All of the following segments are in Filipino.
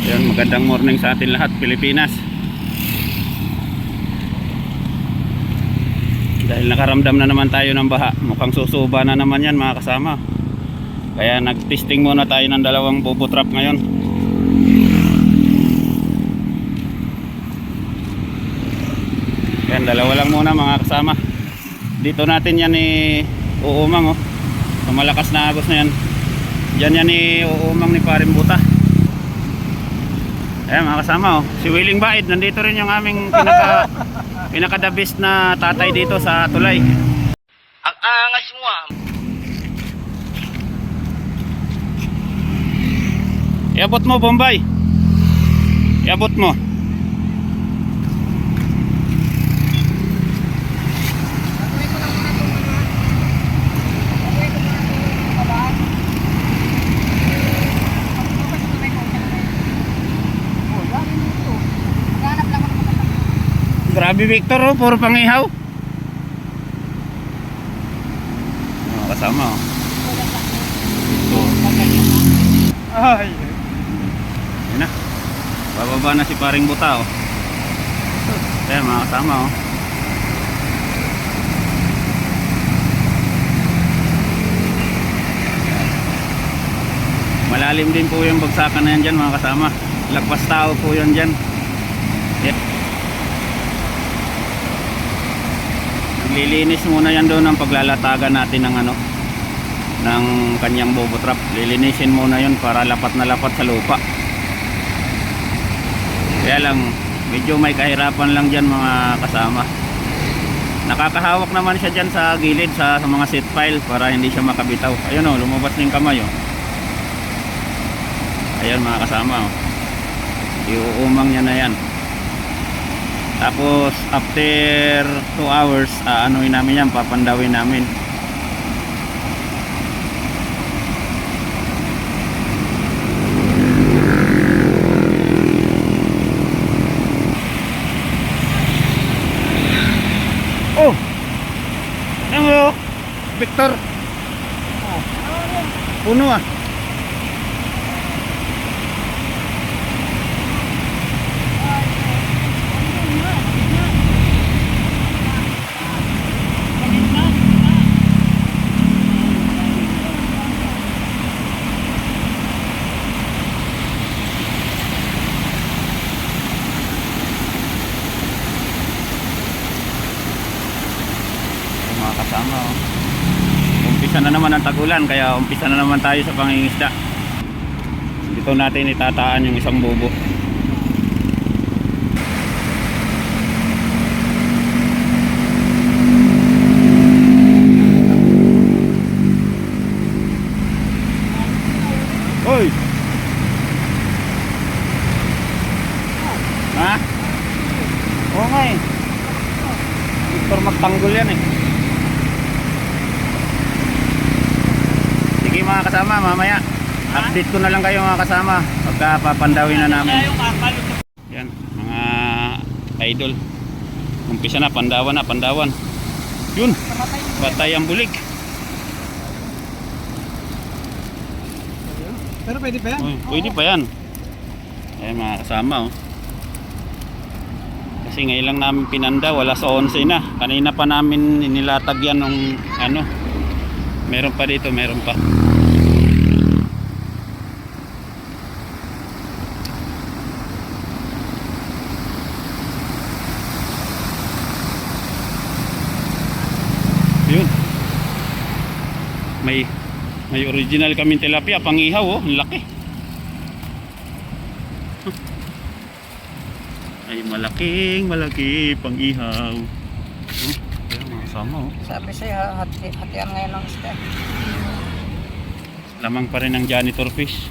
Ayun, magandang morning sa atin lahat, Pilipinas. Dahil nakaramdam na naman tayo ng baha, mukhang susuba na naman yan mga kasama. Kaya nag-testing muna tayo ng dalawang bobo trap ngayon. Yan, dalawa lang muna mga kasama. Dito natin yan uumang oh. Sa malakas na agos na yan. Diyan yan uumang ni Paring Buta. Ayan mga kasama oh. Si Willing Baid, nandito rin yung aming pinaka the best na tatay dito sa tulay. Ang angas mo ah. Iabot mo Bombay. Iabot mo. Grabe Victor oh, puro pangihaw. Mga kasama oh. Ito. Ay. Yan na. Bababa na si Paring Buta oh. Ayan mga kasama oh. Malalim din po yung bagsakan na yan dyan mga kasama. Lagpas tao po yan dyan. Yeah. Lilinis muna yan doon ang paglalatagan natin ng ng kanyang bobo trap. Lilinisin muna yun para lapat na lapat sa lupa. Kaya lang medyo may kahirapan lang dyan mga kasama. Nakakahawak naman siya dyan sa gilid sa mga seat pile para hindi siya makabitaw. Ayun o, lumabas na yung kamay o. Ayan mga kasama o. Iuumang niya na yan. Tapos after 2 hours anuin namin yan, papandawin namin. Oh! Ano Victor? Puno ah. Kasama oh. Umpisa na naman ang tagulan, kaya umpisa na naman tayo sa pangingisda. Dito natin itataan yung isang bobo. Hoy! Ha? Oo nga eh. Victor magtanggol yan eh. Sige mga kasama, mamaya update ko na lang kayo mga kasama pagka papandawin na namin. Yan mga idol, umpisa na, pandawan. Yun, patay ang bulig. Pero pwede pa yan? Pwede pa yan. Ayan mga kasama oh. Kasi ngayon lang namin pinanda, wala sa 11 na. Kanina pa namin inilatag yan ng meron pa dito, meron pa. Yun. May original kaming tilapia, pangihaw oh, ang laki. Ay malaki pangihaw. Ayan mga kasama oh. Sabi siya, hatian ngayon ng isda. Lamang pa rin ng janitor fish.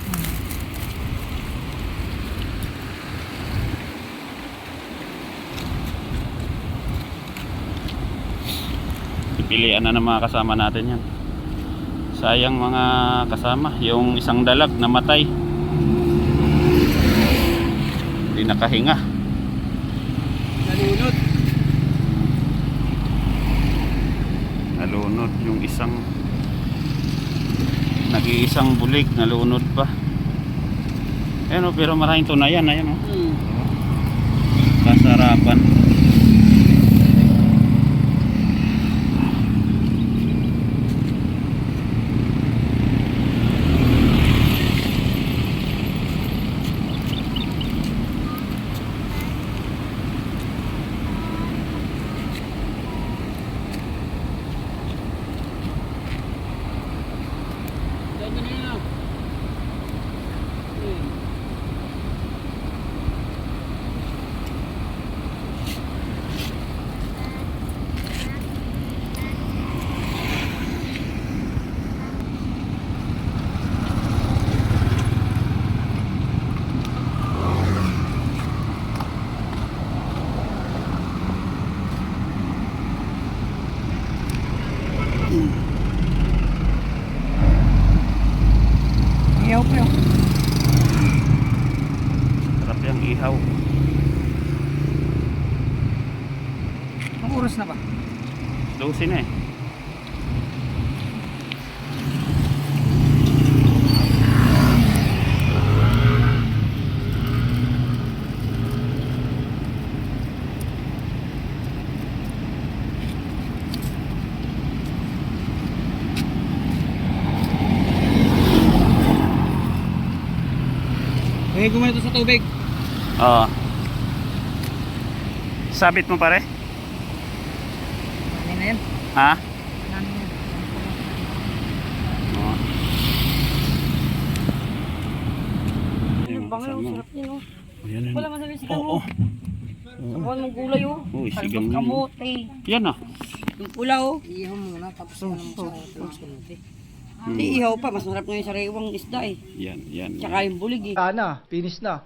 Pipilian na ng mga kasama natin yan. Sayang mga kasama, yung isang dalag namatay. Hindi nakahinga. Nalunod yung isang nag-iisang bulig, nalunod pa. Ayan o, pero maraming tunayan. Ayan o. Kasarapan. Iyaw pa yun. Sarap yung ihaw. Ang oras na ba? 12 na eh. Eh, gumana sa tubig. Oo. Sabit mo pare? Ano na yan? Ha? Ano yan? Oo. Ang bango yung sarap niya, no? Ayan, ayan. Wala masabi si Oo. Kamo. Kawan mong gulay, oh. Uy, Kalbang sigang yun. kamote. Yan ah. Yung pula, oh. Ihaw muna, tapos ano mo sa kamote. Di ihaw pa, mas masarap nga yung sariwang isda, eh. Yan. Tsaka yung bulig, eh. Na, finish na.